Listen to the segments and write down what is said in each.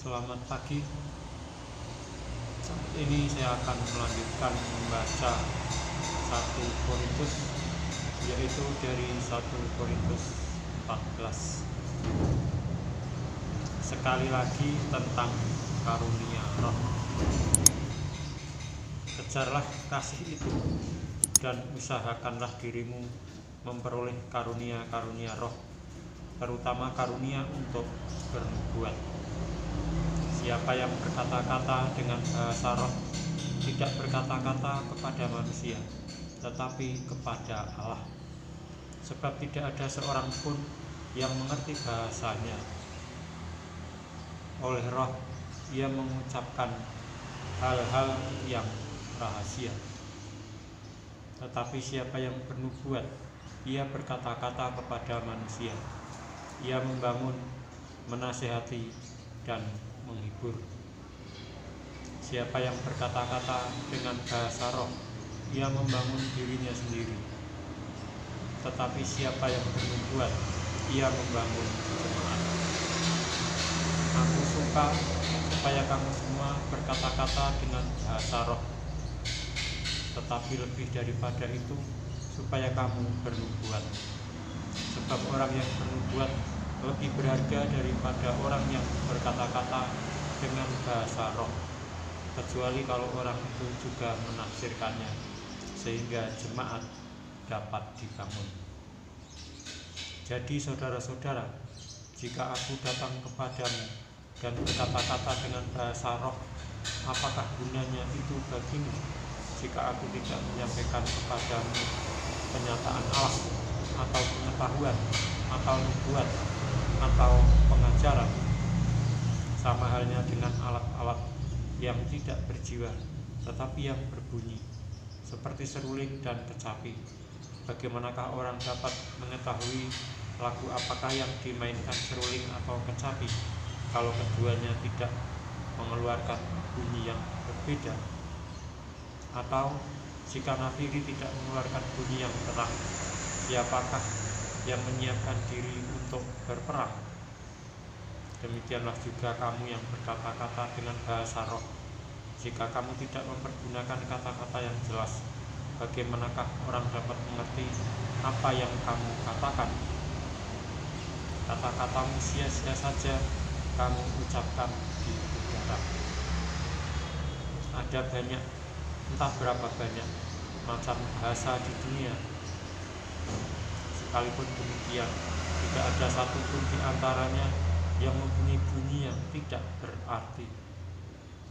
Selamat pagi. Saat ini saya akan melanjutkan membaca 1 Korintus, yaitu dari 1 Korintus 14. Sekali lagi tentang karunia roh. Kejarlah kasih itu dan usahakanlah dirimu memperoleh karunia-karunia roh, terutama karunia untuk bernubuat. Siapa yang berkata-kata dengan bahasa roh tidak berkata-kata kepada manusia, tetapi kepada Allah, sebab tidak ada seorang pun yang mengerti bahasanya. Oleh roh ia mengucapkan hal-hal yang rahasia. Tetapi siapa yang bernubuat, ia berkata-kata kepada manusia. Ia membangun, menasihati, dan menghibur. Siapa yang berkata-kata dengan bahasa roh, ia membangun dirinya sendiri. Tetapi siapa yang bernubuat, ia membangun jemaat. Aku suka supaya kamu semua berkata-kata dengan bahasa roh, tetapi lebih daripada itu, supaya kamu bernubuat. Sebab orang yang bernubuat lebih berharga daripada orang yang berkata-kata dengan bahasa roh, kecuali kalau orang itu juga menafsirkannya, sehingga jemaat dapat dibangun. Jadi saudara-saudara, jika aku datang kepadamu dan berkata-kata dengan bahasa roh, apakah gunanya itu bagimu jika aku tidak menyampaikan kepadamu kenyataan Allah, atau pengetahuan, atau nubuat, atau pengajaran? Sama halnya dengan alat-alat yang tidak berjiwa, tetapi yang berbunyi, seperti seruling dan kecapi. Bagaimanakah orang dapat mengetahui lagu apakah yang dimainkan seruling atau kecapi, kalau keduanya tidak mengeluarkan bunyi yang berbeda? Atau jika nafiri tidak mengeluarkan bunyi yang terang, siapakah yang menyiapkan diri untuk berperang? Demikianlah juga kamu yang berkata-kata dengan bahasa roh. Jika kamu tidak mempergunakan kata-kata yang jelas, bagaimanakah orang dapat mengerti apa yang kamu katakan? Kata-katamu sia-sia saja kamu ucapkan di udara. Ada banyak, entah berapa banyak macam bahasa di dunia. Sekalipun demikian, tidak ada satupun di antaranya yang mempunyai bunyi yang tidak berarti.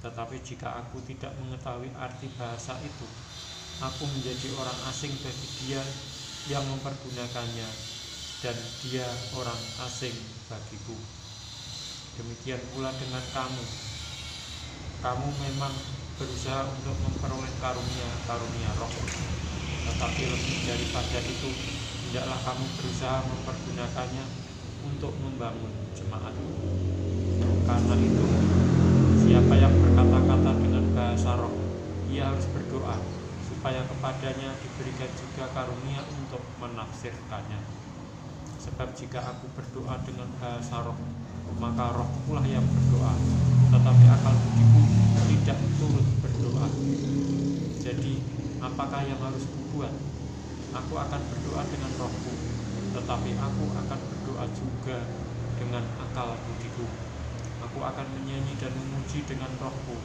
Tetapi jika aku tidak mengetahui arti bahasa itu, aku menjadi orang asing bagi dia yang mempergunakannya, dan dia orang asing bagiku. Demikian pula dengan kamu. Kamu memang berusaha untuk memperoleh karunia roh, tetapi lebih daripada itu, hendaklah kamu berusaha mempergunakannya untuk membangun jemaat. Karena itu, siapa yang berkata-kata dengan bahasa roh, ia harus berdoa supaya kepadanya diberikan juga karunia untuk menafsirkannya. Sebab jika aku berdoa dengan bahasa roh, maka roh pula yang berdoa, tetapi akal budiku tidak turut berdoa. Jadi, apakah yang harus kubuat? Aku akan berdoa dengan rohku, tetapi aku akan berdoa juga dengan akal budiku. Aku akan menyanyi dan memuji dengan rohku,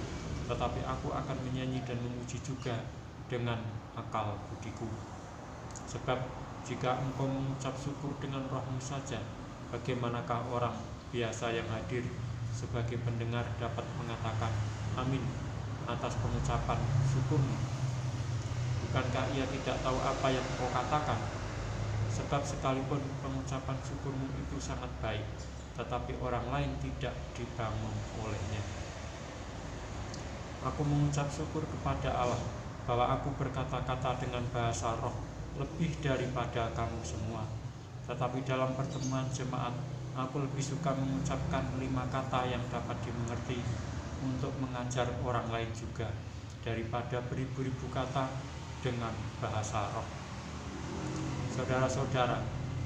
tetapi aku akan menyanyi dan memuji juga dengan akal budiku. Sebab jika engkau mengucap syukur dengan rohmu saja, bagaimanakah orang biasa yang hadir sebagai pendengar dapat mengatakan amin atas pengucapan syukurmu? Bukankah ia tidak tahu apa yang kau katakan? Sebab sekalipun pengucapan syukurmu itu sangat baik, tetapi orang lain tidak dibangun olehnya. Aku mengucap syukur kepada Allah bahwa aku berkata-kata dengan bahasa roh lebih daripada kamu semua. Tetapi dalam pertemuan jemaat, aku lebih suka mengucapkan 5 kata yang dapat dimengerti untuk mengajar orang lain juga, daripada beribu-ribu kata dengan bahasa roh. Saudara-saudara,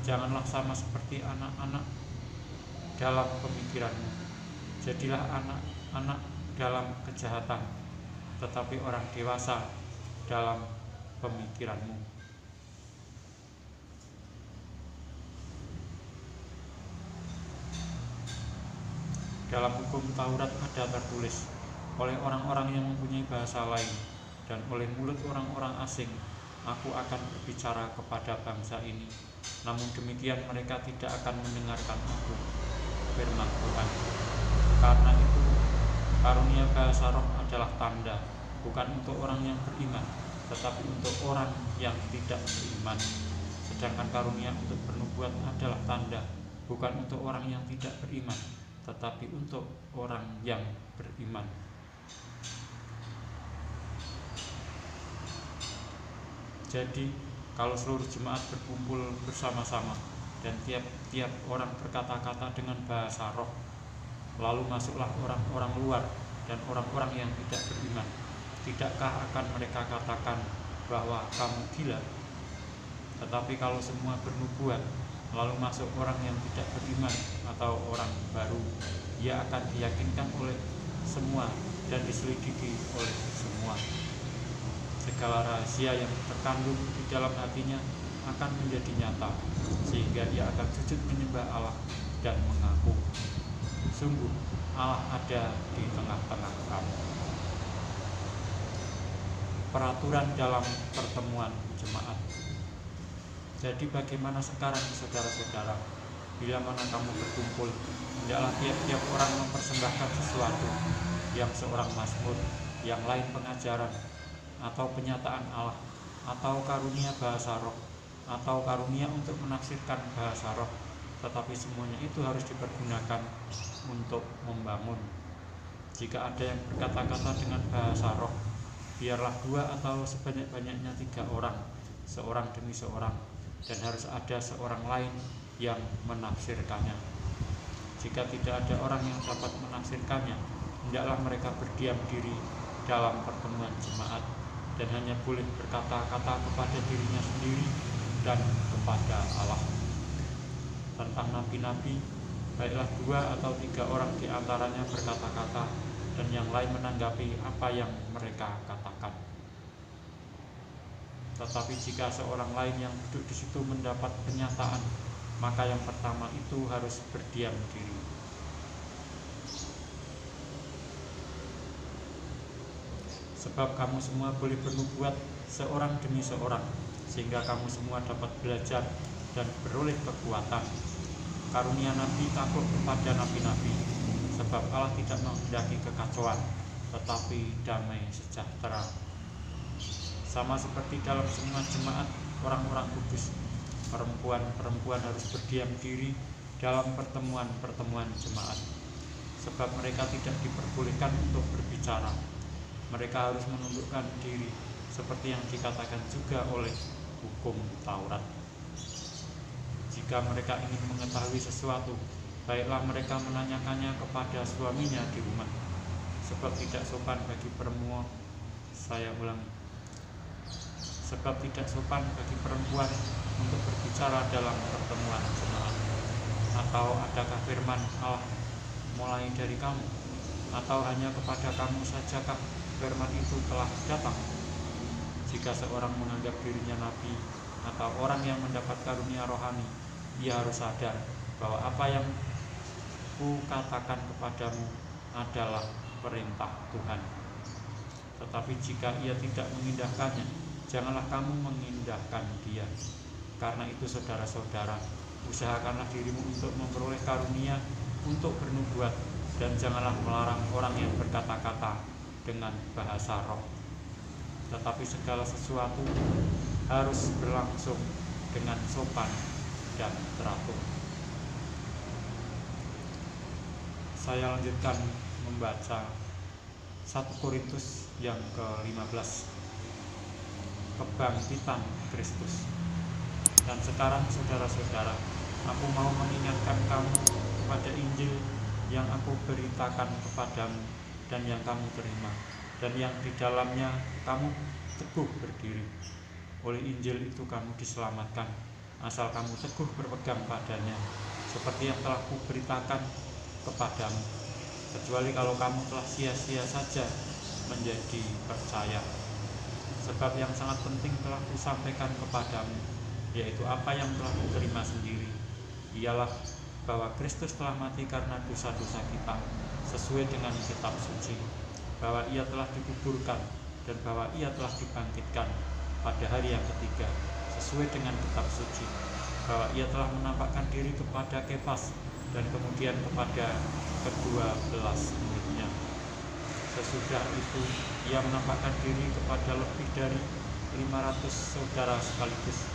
janganlah sama seperti anak-anak dalam pemikiranmu. Jadilah anak-anak dalam kejahatan, tetapi orang dewasa dalam pemikiranmu. Dalam hukum Taurat ada tertulis, oleh orang-orang yang mempunyai bahasa lain dan oleh mulut orang-orang asing, aku akan berbicara kepada bangsa ini. Namun demikian mereka tidak akan mendengarkan aku, firman Tuhan. Karena itu, karunia bahasa roh adalah tanda, bukan untuk orang yang beriman, tetapi untuk orang yang tidak beriman. Sedangkan karunia untuk bernubuat adalah tanda, bukan untuk orang yang tidak beriman, tetapi untuk orang yang beriman. Jadi, kalau seluruh jemaat berkumpul bersama-sama dan tiap-tiap orang berkata-kata dengan bahasa roh, lalu masuklah orang-orang luar dan orang-orang yang tidak beriman, tidakkah akan mereka katakan bahwa kamu gila? Tetapi kalau semua bernubuat, lalu masuk orang yang tidak beriman atau orang baru, ia akan diyakinkan oleh semua dan diselidiki oleh semua. Segala rahasia yang terkandung di dalam hatinya akan menjadi nyata, sehingga ia akan sujud menyembah Allah dan mengaku, sungguh Allah ada di tengah-tengah kamu. Peraturan dalam pertemuan jemaat. Jadi bagaimana sekarang saudara-saudara? Bila mana kamu berkumpul, hendaklah tiap-tiap orang mempersembahkan sesuatu, yang seorang mazmur, yang lain pengajaran, atau penyataan Allah, atau karunia bahasa roh, atau karunia untuk menafsirkan bahasa roh. Tetapi semuanya itu harus dipergunakan untuk membangun. Jika ada yang berkata-kata dengan bahasa roh, biarlah 2 atau sebanyak-banyaknya 3 orang, seorang demi seorang, dan harus ada seorang lain yang menafsirkannya. Jika tidak ada orang yang dapat menafsirkannya, hendaklah mereka berdiam diri dalam pertemuan jemaat dan hanya boleh berkata-kata kepada dirinya sendiri dan kepada Allah. Tentang nabi-nabi, baiklah 2 atau 3 orang di antaranya berkata-kata dan yang lain menanggapi apa yang mereka katakan. Tetapi jika seorang lain yang duduk di situ mendapat penyataan, maka yang pertama itu harus berdiam diri. Sebab kamu semua boleh bernubuat seorang demi seorang, sehingga kamu semua dapat belajar dan beroleh kekuatan. Karunia nabi takut kepada nabi-nabi, sebab Allah tidak menghendaki kekacauan, tetapi damai sejahtera. Sama seperti dalam semua jemaat orang-orang kudus, perempuan-perempuan harus berdiam diri dalam pertemuan-pertemuan jemaat, sebab mereka tidak diperbolehkan untuk berbicara. Mereka harus menundukkan diri, seperti yang dikatakan juga oleh hukum Taurat. Jika mereka ingin mengetahui sesuatu, baiklah mereka menanyakannya kepada suaminya di rumah, sebab tidak sopan bagi perempuan, sebab tidak sopan bagi perempuan untuk berbicara dalam pertemuan jemaat. Atau adakah firman Allah mulai dari kamu? Atau hanya kepada kamu sajakah firman itu telah datang? Jika seorang menganggap dirinya nabi atau orang yang mendapat karunia rohani, ia harus sadar bahwa apa yang kukatakan kepadamu adalah perintah Tuhan. Tetapi jika ia tidak mengindahkannya, janganlah kamu mengindahkan dia. Karena itu saudara-saudara, usahakanlah dirimu untuk memperoleh karunia untuk bernubuat, dan janganlah melarang orang yang berkata-kata dengan bahasa roh. Tetapi segala sesuatu harus berlangsung dengan sopan dan teratur. Saya lanjutkan membaca 1 Korintus yang ke-15, kebangkitan Kristus. Dan sekarang saudara-saudara, aku mau mengingatkan kamu kepada Injil yang aku beritakan kepadamu dan yang kamu terima, dan yang di dalamnya kamu teguh berdiri. Oleh Injil itu kamu diselamatkan, asal kamu teguh berpegang padanya, seperti yang telah kuberitakan kepadamu. kecuali kalau kamu telah sia-sia saja menjadi percaya. Sebab yang sangat penting telah kusampaikan kepadamu, yaitu apa yang telah kuterima sendiri, ialah bahwa Kristus telah mati karena dosa-dosa kita sesuai dengan kitab suci, bahwa ia telah dikuburkan, dan bahwa ia telah dibangkitkan pada hari yang ketiga sesuai dengan kitab suci, bahwa ia telah menampakkan diri kepada Kefas dan kemudian kepada ke-12 muridnya. Sesudah itu ia menampakkan diri kepada lebih dari 500 saudara sekaligus.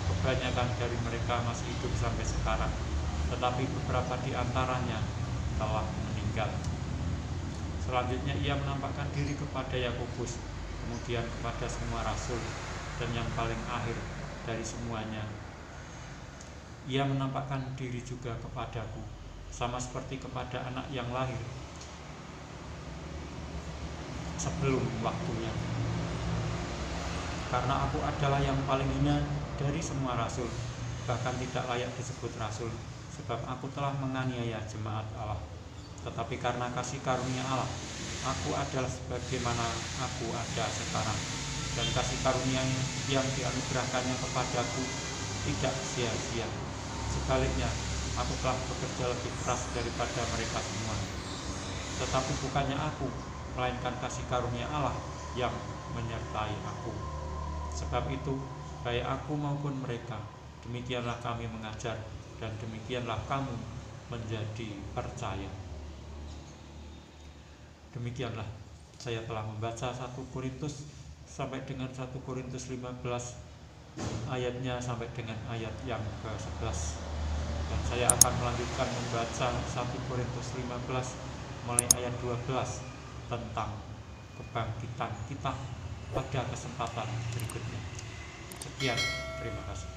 Kebanyakan dari mereka masih hidup sampai sekarang, tetapi beberapa di antaranya telah meninggal. Selanjutnya ia menampakkan diri kepada Yakobus, kemudian kepada semua rasul, dan yang paling akhir dari semuanya, ia menampakkan diri juga kepadaku, sama seperti kepada anak yang lahir sebelum waktunya. Karena aku adalah yang paling hina dari semua rasul, bahkan tidak layak disebut rasul, sebab aku telah menganiaya jemaat Allah. Tetapi karena kasih karunia Allah, aku adalah sebagaimana aku ada sekarang, dan kasih karunia yang dianugerahkannya kepadaku tidak sia-sia. Sebaliknya, aku telah bekerja lebih keras daripada mereka semua. Tetapi bukannya aku, melainkan kasih karunia Allah yang menyertai aku. Sebab itu, baik aku maupun mereka, demikianlah kami mengajar, dan demikianlah kamu menjadi percaya. Demikianlah saya telah membaca 1 Korintus sampai dengan 1 Korintus 15 ayatnya sampai dengan ayat yang ke-11. Dan saya akan melanjutkan membaca 1 Korintus 15 mulai ayat 12 tentang kebangkitan kita pada kesempatan berikutnya. Sekian, terima kasih.